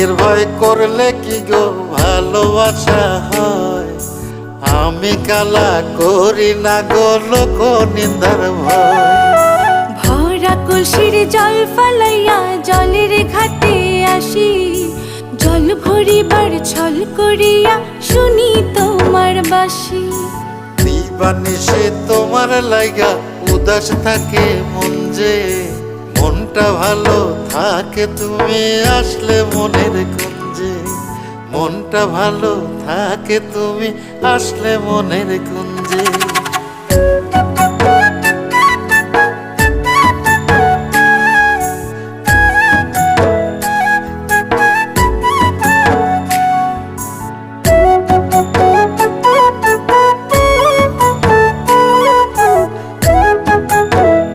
বিয়ের ভয় করলে কি গো ভালোবাসা হয়? আমি কালা করি না গো লোক নিন্দার ভয়। ভরা কলসির জল ফালাইয়া জলের ঘাটে আসি, জল ভরিবার ছল করিয়া শুনি তোমার বাঁশি। দিবানিশে তোমার লাইগা উদাস থাকে মন যে, মনটা ভালো থাকে তুমি আসলে মনের কুঞ্জে। মনটা ভালো থাকে তুমি আসলে মনের কুঞ্জে।